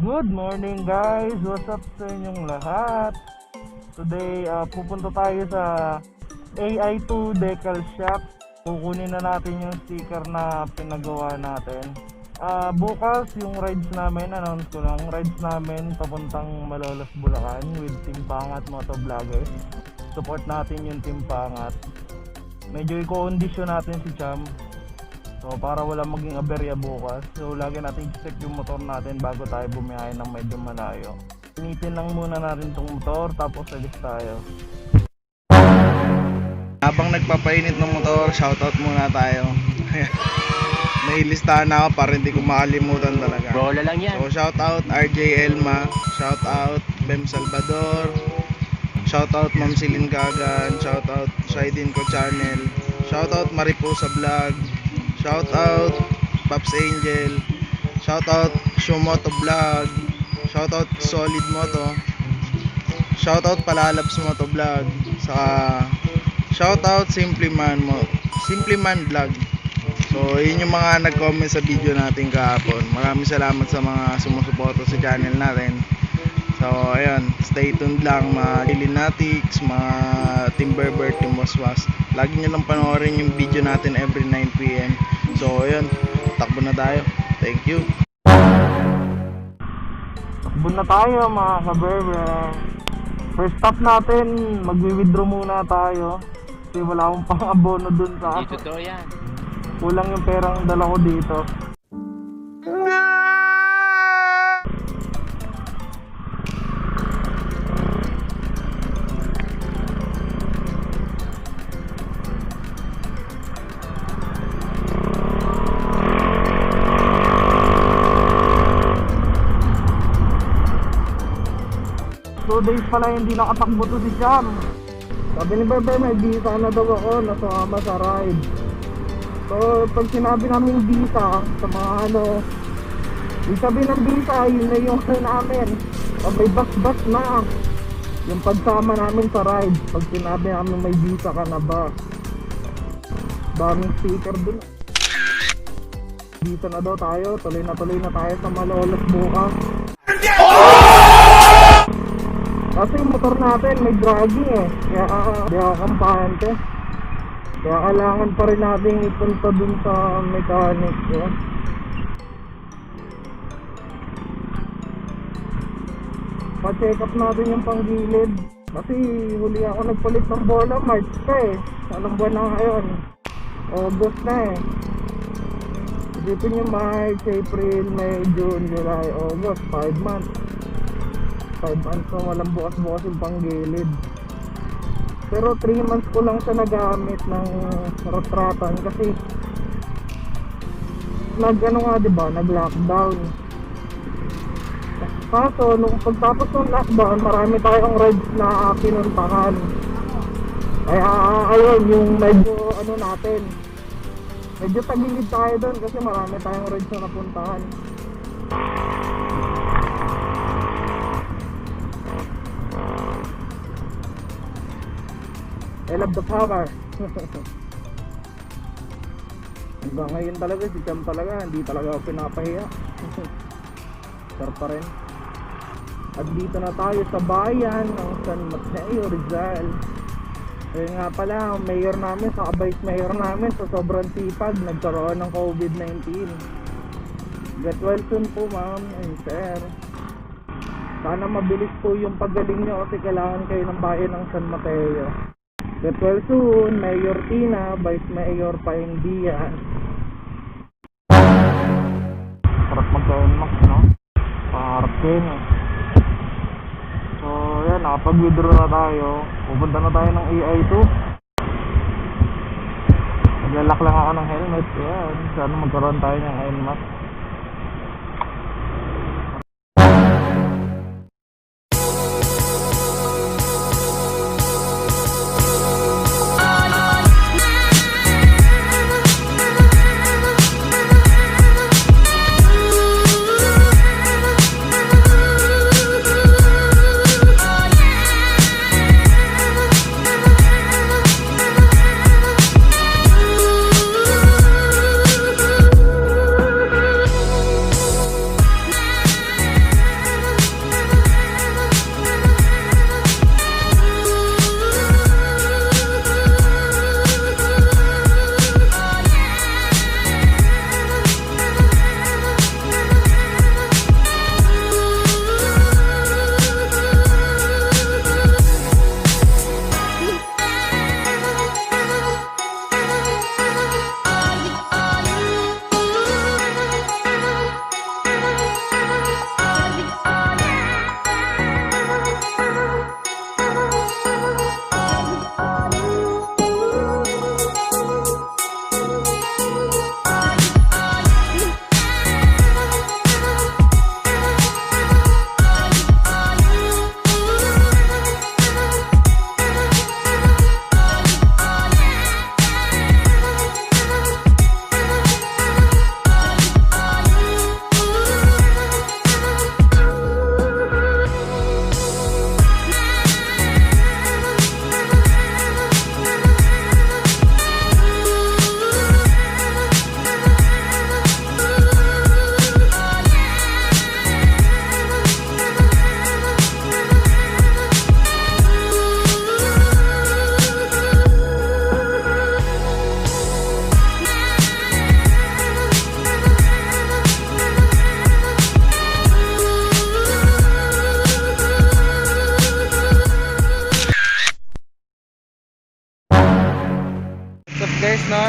Good morning guys! What's up sa inyong lahat? Today pupunta tayo sa Ai2 Decals Shop. Kukunin na natin yung sticker na pinagawa natin. Bukas yung rides namin, announce ko lang, rides namin papuntang Malolos, Bulacan with Team PAANGAT MOTOVLOGGERS. Support natin yung Team PAANGAT. Medyo i-condition natin si Cham. So para wala maging aberya bukas. So lagi natin i-check yung motor natin bago tayo bumiyahe ng medyo malayo. Pinitin lang muna natin tong motor tapos alis tayo. Habang nagpapainit ng motor, shoutout muna tayo. May listahan ako para hindi ko makalimutan talaga. Bola lang yan. So shoutout RJ Elma, shoutout Bem Salvador, shoutout Ma'am Silin Kagan, shoutout Shaidin Ko Channel, shoutout Mariposa Vlog, shoutout Pops Angel, shoutout Shumoto Vlog, shoutout Solid Moto, shoutout Palalabs Moto Vlog, saka shoutout Simply Man Vlog. So yun yung mga nag-comment sa video natin kahapon. Maraming salamat sa mga sumusuporta sa channel natin. So ayun, stay tuned lang mga Lilinatics, mga Team Berber, Team Waswas. Lagi nyo lang panoorin yung video natin every 9 PM. So ayun, takbo na tayo. Thank you. Takbo na tayo mga ka-Berber. First stop natin, magwi-withdraw muna tayo. Kasi wala akong pang abono dun sa Dito to yan. kulang yung perang dala ko dito. So days pala hindi nakatakbo to si Cham. Sabi ni Berber may visa na daw ako, nasama sa ride. So pag sinabi namin visa sa mga yung sabi ng visa, yun na yung namin. Pag may bus na yung pagsama namin sa ride. Pag sinabi namin may visa ka na ba, daming sticker dun. Visa na daw tayo, tuloy na tayo sa Malolos bukas. Kasi yung motor natin may dragging kaya di ako kampante. Kaya kailangan pa rin natin ipunta dun sa mechanic Pa-check up natin yung panggilid. Kasi huli ako nagpalit ng bola, March pa Anong buwan na ngayon? August na Isipin nyo March, April, May, June, July, August 5 months. 5 months na walang bukas-bukas yung panggilid. Pero 3 months ko lang siya nagamit ng retratan kasi nag-lockdown. Kaso nung pagtapos ng lockdown, marami tayong rides na pinuntahan. Kaya ayun, yung medyo natin, medyo tagilid tayo doon kasi marami tayong rides na napuntahan. I love the power. Hanggang ngayon talaga si Cham talaga, hindi talaga ako pinapahiya. Sir pa rin. At dito na tayo sa bayan ng San Mateo, Rizal. Ayun nga pala, ang mayor namin, sa vice mayor namin, sa sobrang sipag, nagkaroon ng COVID-19. Get well soon po ma'am and sir. Sana mabilis po yung paggaling nyo kasi kailangan kayo ng bayan ng San Mateo. Get well soon, Mayor Tina, Vice Mayor Paindian. Sarap magka-max, no? Parking. So, yan, nakapag-withdraw na tayo. Pupunta na tayo ng Ai2. Naglalak lang ako ng helmet. Yan, sana magkaroon tayo ng helmet.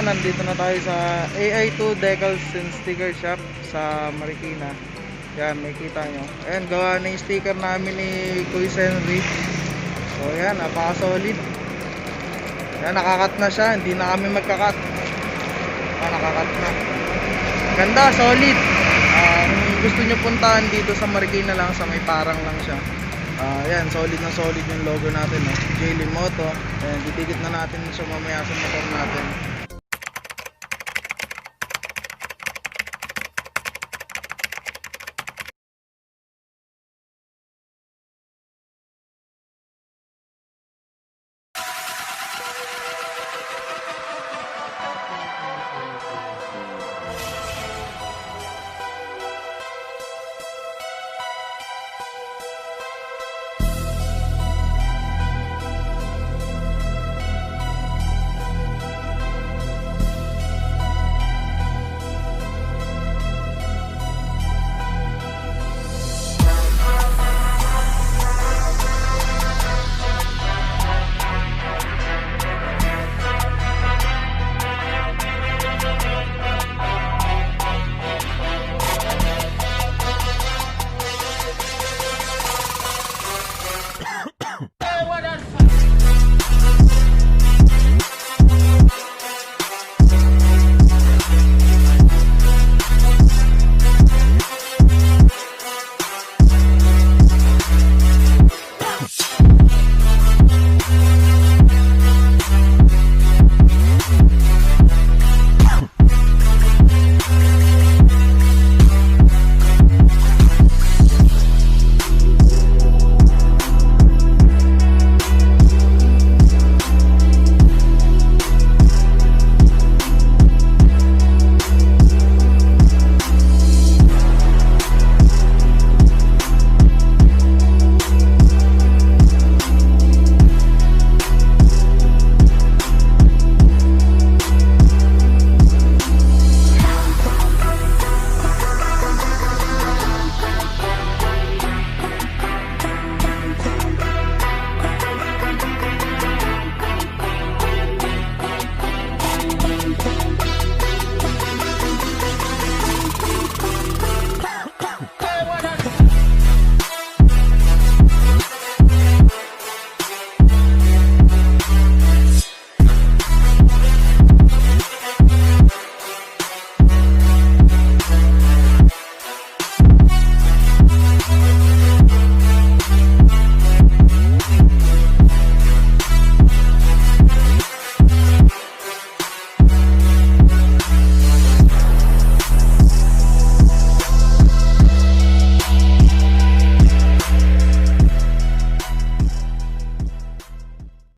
nandito na tayo sa Ai2 Decals and Sticker Shop sa Marikina. Yan, makikita nyo. Ayan, gawa na yung sticker namin ni Kuya Henry. So yan, napaka-solid. Yan, nakakat na siya. Hindi na kami magkakat. Nakakat na. Ganda, solid. Kung gusto nyo puntahan dito sa Marikina lang, sa may parang lang siya. Yan, solid na solid yung logo natin. Jhaylyn Moto. Ayan, didikit na natin siya mamaya sa motor natin.